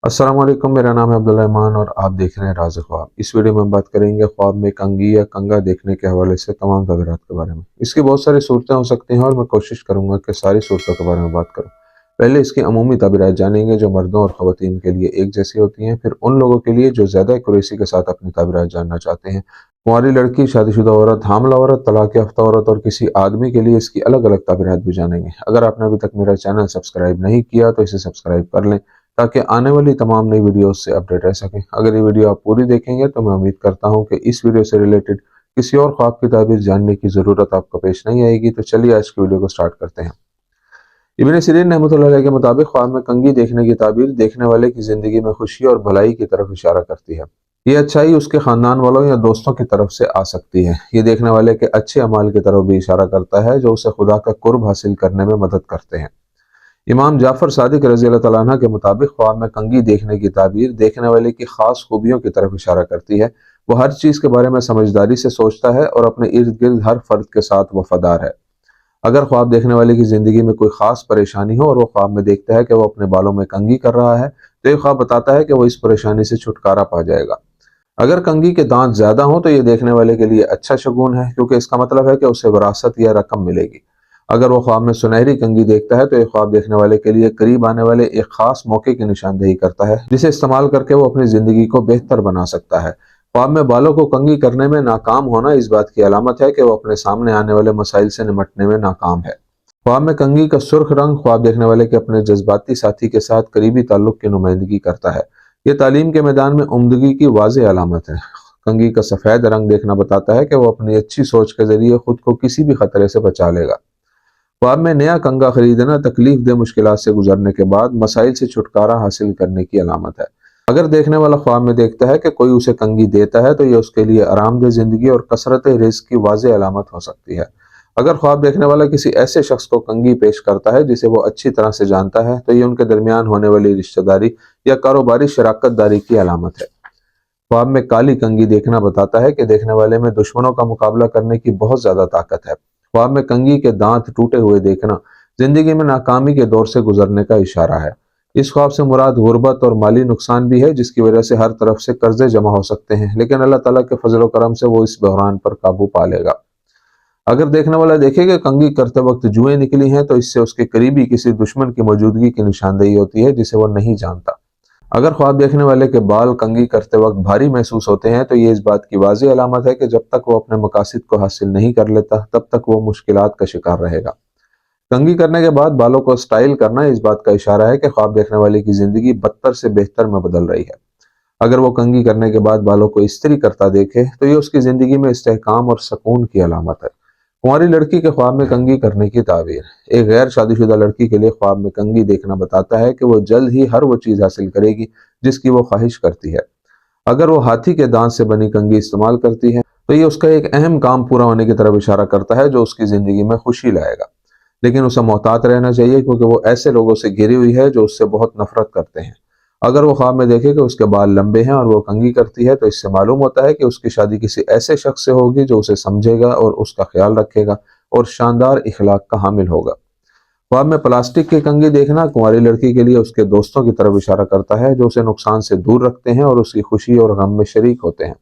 अस्सलाम वालेकुम। मेरा नाम है अब्दुल रहमान और आप देख रहे हैं राज़ ख्वाब। इस वीडियो में हम बात करेंगे ख्वाब में कंघी या कंघा देखने के हवाले से तमाम तबीरात के बारे में। इसकी बहुत सारी सूरतें हो सकती हैं और मैं कोशिश करूंगा कि सारी सूरतों के बारे में बात करूं। पहले इसकी अमूमी तबीरात जानेंगे जो मर्दों और ख़वातीन के लिए एक जैसी होती हैं, फिर उन लोगों के लिए जो ज़्यादा एक्यूरेसी के साथ अपनी तबीरात जानना चाहते हैं। कुंवारी लड़की, शादीशुदा औरत, हामला औरत, तलाक याफ्ता औरत और किसी आदमी के लिए इसकी अलग अलग तबीरात भी जानेंगे। अगर आपने अभी तक मेरा चैनल सब्सक्राइब नहीं किया तो इसे सब्सक्राइब कर लें ताकि आने वाली तमाम नई वीडियोस से अपडेट रह सकें। अगर ये वीडियो आप पूरी देखेंगे तो मैं उम्मीद करता हूं कि इस वीडियो से रिलेटेड किसी और ख्वाब की ताबीर जानने की ज़रूरत आपको पेश नहीं आएगी। तो चलिए आज की वीडियो को स्टार्ट करते हैं। इब्न सीरीन रहमतुल्लाह अलैह के मुताबिक ख्वाब में कंघी देखने की ताबीर देखने वाले की ज़िंदगी में खुशी और भलाई की तरफ इशारा करती है। ये अच्छाई उसके ख़ानदान वालों या दोस्तों की तरफ से आ सकती है। ये देखने वाले के अच्छे अमाल की तरफ भी इशारा करता है जो उसे खुदा का कुर्ब हासिल करने में मदद करते हैं। इमाम जाफ़र सादिक रज़ी अल्लाह तआला अन्हु के मुताबिक ख्वाब में कंघी देखने की ताबीर देखने वाले की खास खूबियों की तरफ इशारा करती है। वो हर चीज़ के बारे में समझदारी से सोचता है और अपने इर्द गिर्द हर फर्द के साथ वफादार है। अगर ख्वाब देखने वाले की ज़िंदगी में कोई ख़ास परेशानी हो और वो ख्वाब में देखता है कि वो अपने बालों में कंघी कर रहा है, तो ये ख्वाब बताता है कि वो इस परेशानी से छुटकारा पा जाएगा। अगर कंघी के दांत ज़्यादा हों तो ये देखने वाले के लिए अच्छा शगुन है, क्योंकि इसका मतलब है कि उसे विरासत या रकम मिलेगी। अगर वो ख्वाब में सुनहरी कंघी देखता है तो ये ख्वाब देखने वाले के लिए करीब आने वाले एक खास मौके की निशानदेही करता है, जिसे इस्तेमाल करके वो अपनी ज़िंदगी को बेहतर बना सकता है। ख्वाब में बालों को कंघी करने में नाकाम होना इस बात की अलामत है कि वो अपने सामने आने वाले मसाइल से निमटने में नाकाम है। ख्वाब में कंघी का सुर्ख रंग ख्वाब देखने वाले के अपने जज्बाती साथी के साथ करीबी ताल्लुक की नुमाइंदगी करता है। ये तालीम के मैदान में उम्दगी की वाज़ेह अलामत है। कंघी का सफ़ेद रंग देखना बताता है कि वो अपनी अच्छी सोच के ज़रिए खुद को किसी भी खतरे से बचा लेगा। ख्वाब में नया कंघा खरीदना तकलीफ दह मुश्किलात से गुजरने के बाद मसाइल से छुटकारा हासिल करने की अलामत है। अगर देखने वाला ख्वाब में देखता है कि कोई उसे कंघी देता है तो यह उसके लिए आरामदेह जिंदगी और कसरत रिज़्क की वाज़ेह अलामत हो सकती है। अगर ख्वाब देखने वाला किसी ऐसे शख्स को कंघी पेश करता है जिसे वो अच्छी तरह से जानता है, तो ये उनके दरमियान होने वाली रिश्तेदारी या कारोबारी शराकत दारी की अलामत है। ख्वाब में काली कंघी देखना बताता है कि देखने वाले में दुश्मनों का मुकाबला करने की बहुत ज्यादा ताकत है। ख्वाब में कंघी के दांत टूटे हुए देखना जिंदगी में नाकामी के दौर से गुजरने का इशारा है। इस ख्वाब से मुराद गुर्बत और माली नुकसान भी है, जिसकी वजह से हर तरफ से कर्जे जमा हो सकते हैं, लेकिन अल्लाह ताला के फजल व करम से वो इस बहरान पर काबू पा लेगा। अगर देखने वाला देखे कि कंघी करते वक्त जुएं निकली हैं, तो इससे उसके करीबी किसी दुश्मन की मौजूदगी की निशानदेही होती है जिसे वो नहीं जानता। अगर ख्वाब देखने वाले के बाल कंघी करते वक्त भारी महसूस होते हैं, तो ये इस बात की वाज़ेह अलामत है कि जब तक वो अपने मकासद को हासिल नहीं कर लेता, तब तक वो मुश्किलात का शिकार रहेगा। कंघी करने के बाद बालों को स्टाइल करना इस बात का इशारा है कि ख्वाब देखने वाले की जिंदगी बदतर से बेहतर में बदल रही है। अगर वो कंघी करने के बाद बालों को इस्त्री करता देखे, तो ये उसकी जिंदगी में इस्तेहकाम और सुकून की अलामत है। कुंवारी लड़की के ख्वाब में कंघी करने की ताबीर। एक गैर शादीशुदा लड़की के लिए ख्वाब में कंघी देखना बताता है कि वो जल्द ही हर वो चीज़ हासिल करेगी जिसकी वो ख्वाहिश करती है। अगर वो हाथी के दांत से बनी कंघी इस्तेमाल करती है, तो ये उसका एक अहम काम पूरा होने की तरफ इशारा करता है जो उसकी ज़िंदगी में खुशी लाएगा। लेकिन उसे मोहतात रहना चाहिए, क्योंकि वो ऐसे लोगों से घिरी हुई है जो उससे बहुत नफरत करते हैं। अगर वो ख्वाब में देखे कि उसके बाल लंबे हैं और वो कंघी करती है, तो इससे मालूम होता है कि उसकी शादी किसी ऐसे शख्स से होगी जो उसे समझेगा और उसका ख्याल रखेगा और शानदार इखलाक का हामिल होगा। ख्वाब में प्लास्टिक की कंघी देखना कुंवारी लड़की के लिए उसके दोस्तों की तरफ इशारा करता है जो उसे नुकसान से दूर रखते हैं और उसकी खुशी और गम में शरीक होते हैं।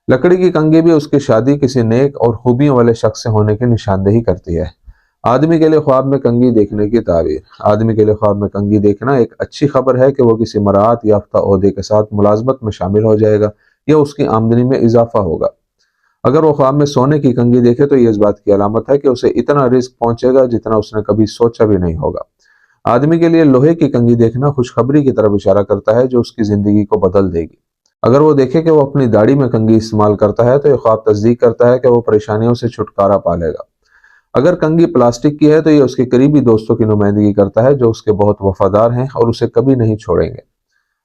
लकड़ी की कंघी भी उसकी शादी किसी नेक और खूबियों वाले शख्स से होने की निशानदेही करती है। आदमी के लिए ख्वाब में कंघी देखने की ताबीर। आदमी के लिए ख्वाब में कंघी देखना एक अच्छी खबर है कि वो किसी मरात याफ्ता ओहदे के साथ मुलाजमत में शामिल हो जाएगा या उसकी आमदनी में इजाफा होगा। अगर वो ख्वाब में सोने की कंघी देखे, तो ये इस बात की अलामत है कि उसे इतना रिस्क पहुंचेगा जितना उसने कभी सोचा भी नहीं होगा। आदमी के लिए लोहे की कंघी देखना खुशखबरी की तरफ इशारा करता है जो उसकी जिंदगी को बदल देगी। अगर वो देखे कि वो अपनी दाढ़ी में कंघी इस्तेमाल करता है, तो ये ख्वाब तस्दीक करता है कि वो परेशानियों से छुटकारा पा लेगा। अगर कंघी प्लास्टिक की है, तो ये उसके करीबी दोस्तों की नुमाइंदगी करता है जो उसके बहुत वफादार हैं और उसे कभी नहीं छोड़ेंगे।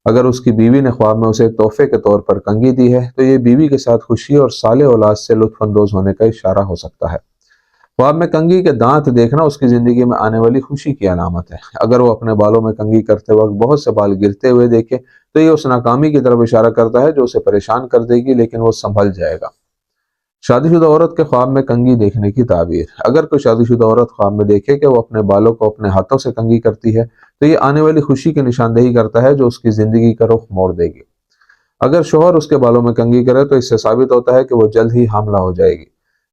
अगर उसकी बीवी ने ख्वाब में उसे तोहफे के तौर पर कंघी दी है, तो ये बीवी के साथ खुशी और साले औलाद से लुत्फ अंदोज होने का इशारा हो सकता है। ख्वाब में कंघी के दांत देखना उसकी जिंदगी में आने वाली खुशी की अलामत है। अगर वो अपने बालों में कंघी करते वक्त बहुत से बाल गिरते हुए देखे, तो ये उस नाकामी की तरफ इशारा करता है जो उसे परेशान कर देगी, लेकिन वो संभल जाएगा। شادی شدہ عورت کے خواب میں کنگھی دیکھنے کی تعبیر۔ اگر کوئی شادی شدہ عورت خواب میں دیکھے کہ وہ اپنے بالوں کو اپنے ہاتھوں سے کنگھی کرتی ہے تو یہ آنے والی خوشی کی نشاندہی کرتا ہے جو اس کی زندگی کا رخ موڑ دے گی۔ اگر شوہر اس کے بالوں میں کنگھی کرے تو اس سے ثابت ہوتا ہے کہ وہ جلد ہی حاملہ ہو جائے گی۔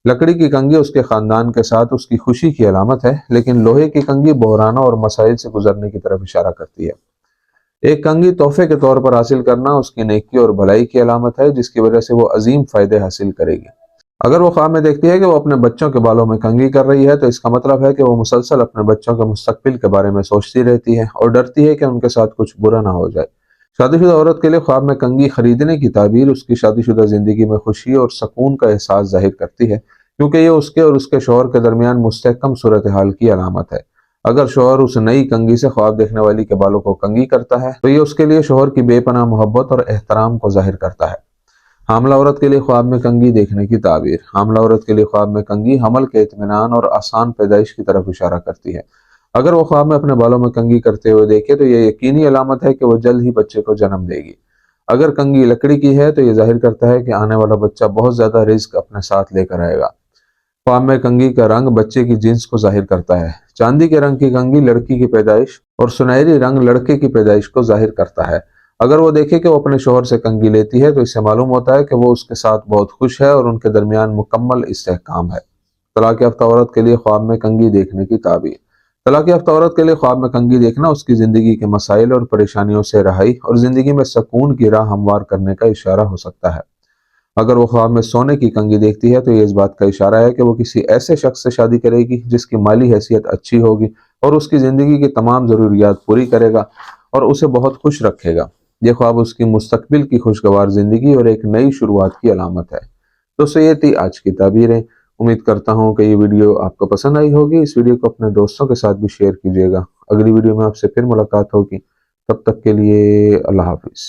لکڑی کی کنگھی اس کے خاندان کے ساتھ اس کی خوشی کی علامت ہے، لیکن لوہے کی کنگھی بحرانوں اور مسائل سے گزرنے کی طرف اشارہ کرتی ہے۔ ایک کنگھی تحفے کے طور پر حاصل کرنا اس کی نیکی اور بھلائی کی علامت ہے، جس کی وجہ سے وہ عظیم فائدے حاصل کرے گی۔ اگر وہ خواب میں دیکھتی ہے کہ وہ اپنے بچوں کے بالوں میں کنگھی کر رہی ہے تو اس کا مطلب ہے کہ وہ مسلسل اپنے بچوں کے مستقبل کے بارے میں سوچتی رہتی ہے اور ڈرتی ہے کہ ان کے ساتھ کچھ برا نہ ہو جائے۔ شادی شدہ عورت کے لیے خواب میں کنگھی خریدنے کی تعبیر اس کی شادی شدہ زندگی میں خوشی اور سکون کا احساس ظاہر کرتی ہے، کیونکہ یہ اس کے اور اس کے شوہر کے درمیان مستحکم صورتحال کی علامت ہے۔ اگر شوہر اس نئی کنگھی سے خواب دیکھنے والی کے بالوں کو کنگھی کرتا ہے تو یہ اس کے لیے شوہر کی بے پناہ محبت اور احترام کو ظاہر کرتا ہے۔ حاملہ عورت کے لیے خواب میں کنگھی دیکھنے کی تعبیر۔ حاملہ عورت کے لیے خواب میں کنگھی حمل کے اطمینان اور آسان پیدائش کی طرف اشارہ کرتی ہے۔ اگر وہ خواب میں اپنے بالوں میں کنگھی کرتے ہوئے دیکھے تو یہ یقینی علامت ہے کہ وہ جلد ہی بچے کو جنم دے گی۔ اگر کنگھی لکڑی کی ہے تو یہ ظاہر کرتا ہے کہ آنے والا بچہ بہت زیادہ رزق اپنے ساتھ لے کر آئے گا۔ خواب میں کنگھی کا رنگ بچے کی جنس کو ظاہر کرتا ہے۔ چاندی کے رنگ کی کنگھی لڑکی کی پیدائش اور سنہری رنگ لڑکے کی پیدائش کو ظاہر کرتا ہے۔ اگر وہ دیکھے کہ وہ اپنے شوہر سے کنگھی لیتی ہے تو اس سے معلوم ہوتا ہے کہ وہ اس کے ساتھ بہت خوش ہے اور ان کے درمیان مکمل استحکام ہے۔ طلاق یافتہ عورت کے لیے خواب میں کنگھی دیکھنے کی تعبیر۔ طلاق یافتہ عورت کے لیے خواب میں کنگھی دیکھنا اس کی زندگی کے مسائل اور پریشانیوں سے رہائی اور زندگی میں سکون کی راہ ہموار کرنے کا اشارہ ہو سکتا ہے۔ اگر وہ خواب میں سونے کی کنگھی دیکھتی ہے تو یہ اس بات کا اشارہ ہے کہ وہ کسی ایسے شخص سے شادی کرے گی جس کی مالی حیثیت اچھی ہوگی اور اس کی زندگی کی تمام ضروریات پوری کرے گا اور اسے بہت خوش رکھے گا۔ یہ خواب اس کی مستقبل کی خوشگوار زندگی اور ایک نئی شروعات کی علامت ہے۔ تو یہ تھی آج کی تعبیریں۔ امید کرتا ہوں کہ یہ ویڈیو آپ کو پسند آئی ہوگی۔ اس ویڈیو کو اپنے دوستوں کے ساتھ بھی شیئر کیجیے گا۔ اگلی ویڈیو میں آپ سے پھر ملاقات ہوگی، تب تک کے لیے اللہ حافظ۔